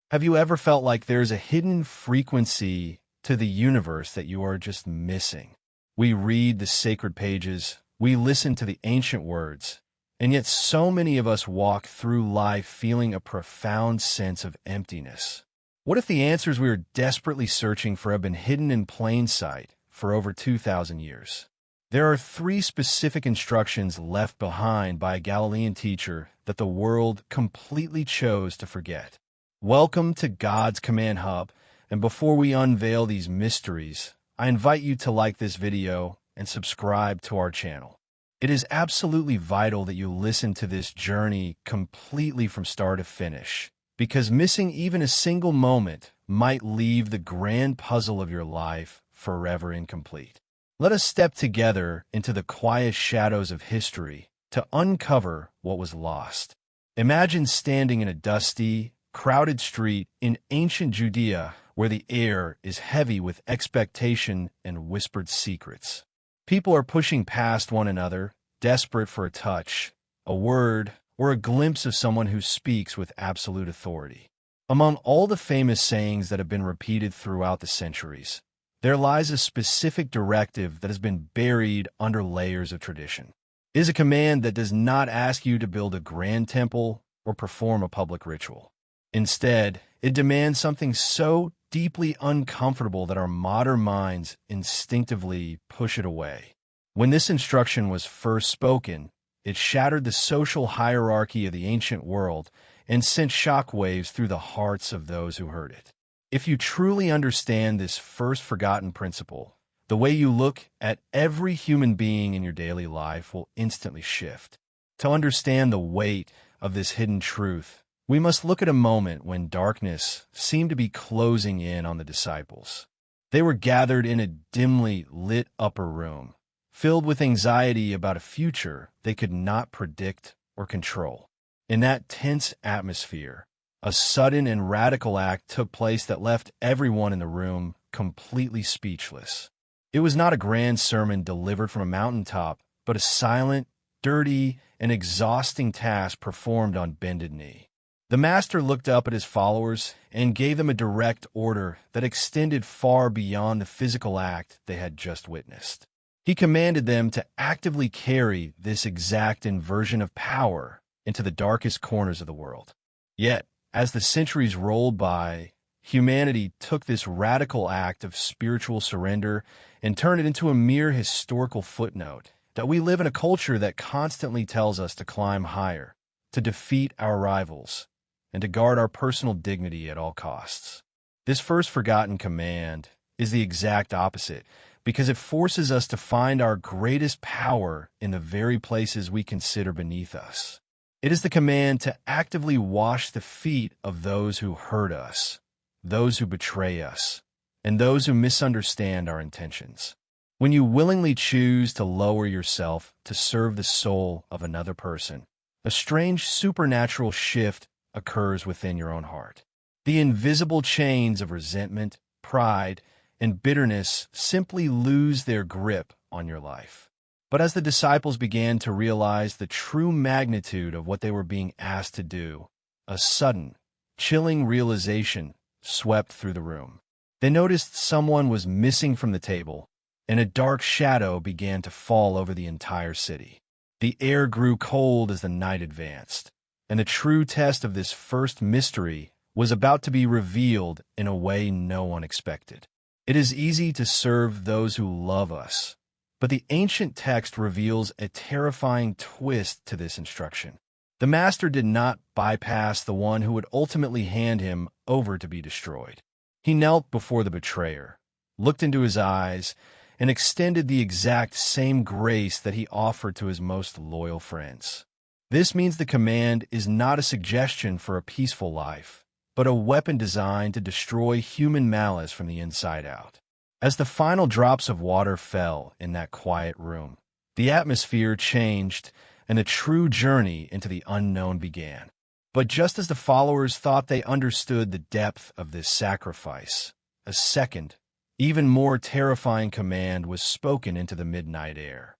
Have you ever felt like there's a hidden frequency to the universe that you are just missing? We read the sacred pages, we listen to the ancient words, and yet so many of us walk through life feeling a profound sense of emptiness. What if the answers we are desperately searching for have been hidden in plain sight for over 2,000 years? There are three specific instructions left behind by a Galilean teacher that the world completely chose to forget. Welcome to God's Command Hub, and before we unveil these mysteries, I invite you to like this video and subscribe to our channel. It is absolutely vital that you listen to this journey completely from start to finish, because missing even a single moment might leave the grand puzzle of your life forever incomplete. Let us step together into the quiet shadows of history to uncover what was lost. Imagine standing in a dusty, crowded street in ancient Judea where the air is heavy with expectation and whispered secrets. People are pushing past one another, desperate for a touch, a word, or a glimpse of someone who speaks with absolute authority. Among all the famous sayings that have been repeated throughout the centuries, there lies a specific directive that has been buried under layers of tradition. It is a command that does not ask you to build a grand temple or perform a public ritual. Instead, it demands something so deeply uncomfortable that our modern minds instinctively push it away. When this instruction was first spoken, it shattered the social hierarchy of the ancient world and sent shockwaves through the hearts of those who heard it. If you truly understand this first forgotten principle, the way you look at every human being in your daily life will instantly shift. To understand the weight of this hidden truth, we must look at a moment when darkness seemed to be closing in on the disciples. They were gathered in a dimly lit upper room, filled with anxiety about a future they could not predict or control. In that tense atmosphere, a sudden and radical act took place that left everyone in the room completely speechless. It was not a grand sermon delivered from a mountaintop, but a silent, dirty, and exhausting task performed on bended knee. The master looked up at his followers and gave them a direct order that extended far beyond the physical act they had just witnessed. He commanded them to actively carry this exact inversion of power into the darkest corners of the world. Yet, as the centuries rolled by, humanity took this radical act of spiritual surrender and turned it into a mere historical footnote that we live in a culture that constantly tells us to climb higher, to defeat our rivals, and to guard our personal dignity at all costs. This first forgotten command is the exact opposite, because it forces us to find our greatest power in the very places we consider beneath us. It is the command to actively wash the feet of those who hurt us, those who betray us, and those who misunderstand our intentions. When you willingly choose to lower yourself to serve the soul of another person, a strange supernatural shift occurs within your own heart. The invisible chains of resentment, pride, and bitterness simply lose their grip on your life. But as the disciples began to realize the true magnitude of what they were being asked to do, a sudden, chilling realization swept through the room. They noticed someone was missing from the table, and a dark shadow began to fall over the entire city. The air grew cold as the night advanced, and the true test of this first mystery was about to be revealed in a way no one expected. It is easy to serve those who love us, but the ancient text reveals a terrifying twist to this instruction. The master did not bypass the one who would ultimately hand him over to be destroyed. He knelt before the betrayer, looked into his eyes, and extended the exact same grace that he offered to his most loyal friends. This means the command is not a suggestion for a peaceful life, but a weapon designed to destroy human malice from the inside out. As the final drops of water fell in that quiet room, the atmosphere changed and a true journey into the unknown began. But just as the followers thought they understood the depth of this sacrifice, a second, even more terrifying command was spoken into the midnight air.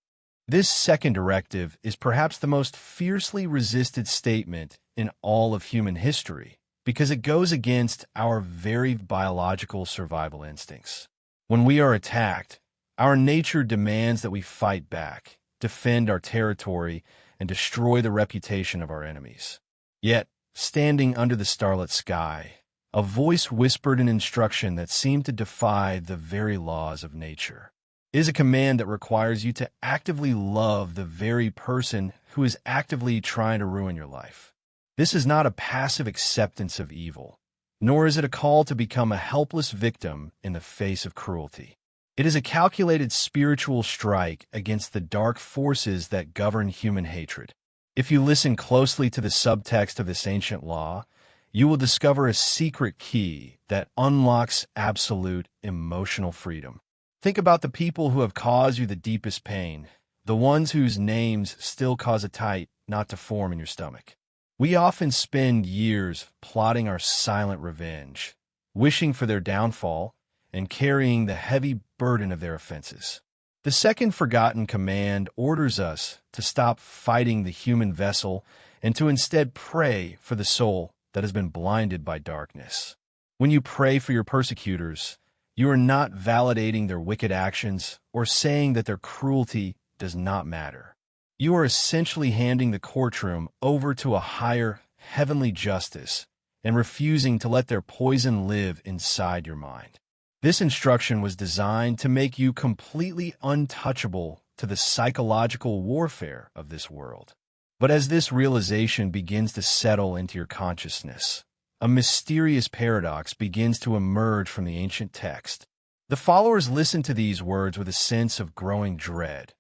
This second directive is perhaps the most fiercely resisted statement in all of human history, because it goes against our very biological survival instincts. When we are attacked, our nature demands that we fight back, defend our territory, and destroy the reputation of our enemies. Yet, standing under the starlit sky, a voice whispered an instruction that seemed to defy the very laws of nature. It is a command that requires you to actively love the very person who is actively trying to ruin your life. This is not a passive acceptance of evil, nor is it a call to become a helpless victim in the face of cruelty. It is a calculated spiritual strike against the dark forces that govern human hatred. If you listen closely to the subtext of this ancient law, you will discover a secret key that unlocks absolute emotional freedom. Think about the people who have caused you the deepest pain, the ones whose names still cause a tight knot to form in your stomach. We often spend years plotting our silent revenge, wishing for their downfall, and carrying the heavy burden of their offenses. The second forgotten command orders us to stop fighting the human vessel and to instead pray for the soul that has been blinded by darkness. When you pray for your persecutors, you are not validating their wicked actions or saying that their cruelty does not matter. You are essentially handing the courtroom over to a higher, heavenly justice and refusing to let their poison live inside your mind. This instruction was designed to make you completely untouchable to the psychological warfare of this world. But as this realization begins to settle into your consciousness, a mysterious paradox begins to emerge from the ancient text. The followers listened to these words with a sense of growing dread,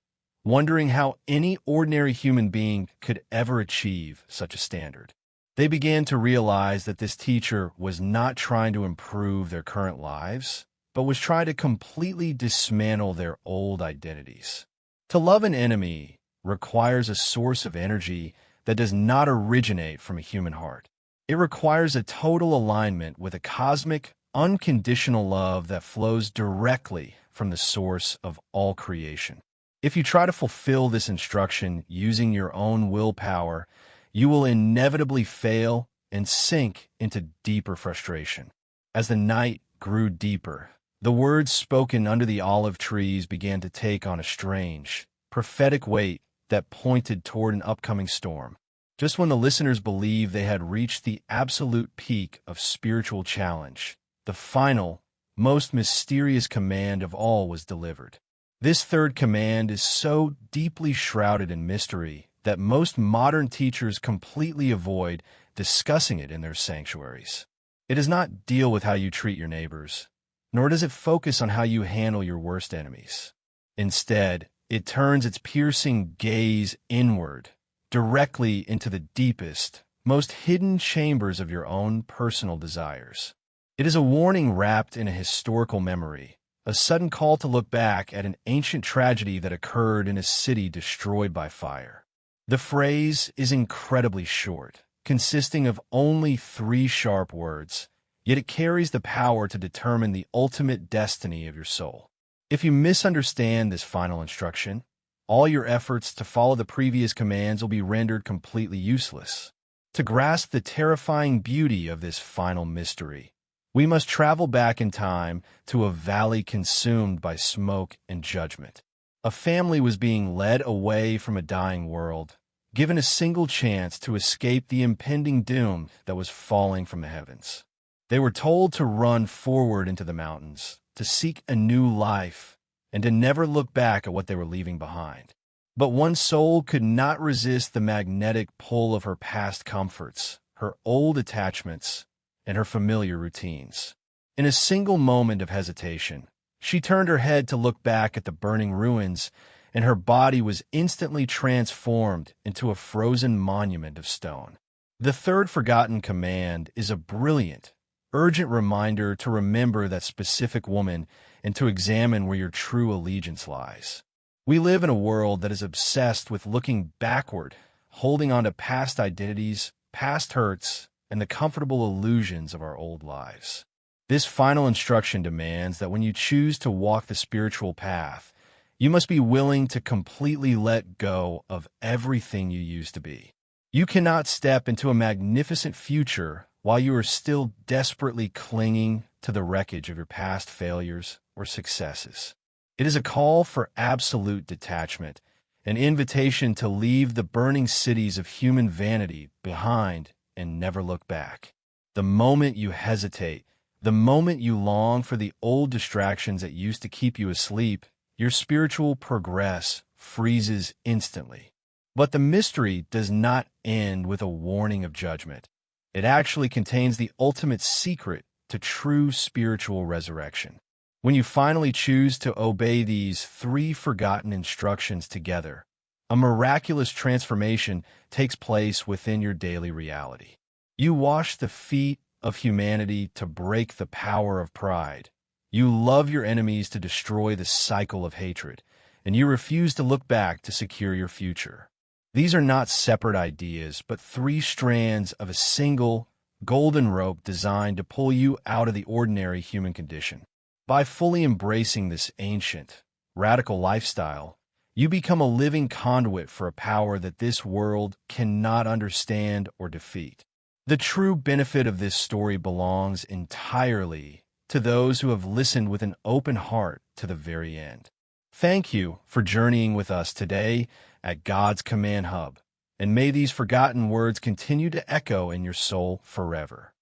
wondering how any ordinary human being could ever achieve such a standard. They began to realize that this teacher was not trying to improve their current lives, but was trying to completely dismantle their old identities. To love an enemy requires a source of energy that does not originate from a human heart. It requires a total alignment with a cosmic, unconditional love that flows directly from the source of all creation. If you try to fulfill this instruction using your own willpower, you will inevitably fail and sink into deeper frustration. As the night grew deeper, the words spoken under the olive trees began to take on a strange, prophetic weight that pointed toward an upcoming storm. Just when the listeners believed they had reached the absolute peak of spiritual challenge, the final, most mysterious command of all was delivered. This third command is so deeply shrouded in mystery that most modern teachers completely avoid discussing it in their sanctuaries. It does not deal with how you treat your neighbors, nor does it focus on how you handle your worst enemies. Instead, it turns its piercing gaze inward, directly into the deepest, most hidden chambers of your own personal desires. It is a warning wrapped in a historical memory, a sudden call to look back at an ancient tragedy that occurred in a city destroyed by fire. The phrase is incredibly short, consisting of only 3 sharp words, yet it carries the power to determine the ultimate destiny of your soul. If you misunderstand this final instruction, all your efforts to follow the previous commands will be rendered completely useless. To grasp the terrifying beauty of this final mystery, we must travel back in time to a valley consumed by smoke and judgment. A family was being led away from a dying world, given a single chance to escape the impending doom that was falling from the heavens. They were told to run forward into the mountains, to seek a new life, and to never look back at what they were leaving behind. But one soul could not resist the magnetic pull of her past comforts, her old attachments, and her familiar routines. In a single moment of hesitation, she turned her head to look back at the burning ruins, and her body was instantly transformed into a frozen monument of stone. The third forgotten command is a brilliant, urgent reminder to remember that specific woman and to examine where your true allegiance lies. We live in a world that is obsessed with looking backward, holding on to past identities, past hurts, and the comfortable illusions of our old lives. This final instruction demands that when you choose to walk the spiritual path, you must be willing to completely let go of everything you used to be. You cannot step into a magnificent future while you are still desperately clinging to the wreckage of your past failures or successes. It is a call for absolute detachment, an invitation to leave the burning cities of human vanity behind and never look back. The moment you hesitate, the moment you long for the old distractions that used to keep you asleep, your spiritual progress freezes instantly. But the mystery does not end with a warning of judgment. It actually contains the ultimate secret to true spiritual resurrection. When you finally choose to obey these 3 forgotten instructions together, a miraculous transformation takes place within your daily reality. You wash the feet of humanity to break the power of pride. You love your enemies to destroy the cycle of hatred, and you refuse to look back to secure your future. These are not separate ideas, but 3 strands of a single, golden rope designed to pull you out of the ordinary human condition. By fully embracing this ancient, radical lifestyle, you become a living conduit for a power that this world cannot understand or defeat. The true benefit of this story belongs entirely to those who have listened with an open heart to the very end. Thank you for journeying with us today at God's Command Hub, and may these forgotten words continue to echo in your soul forever.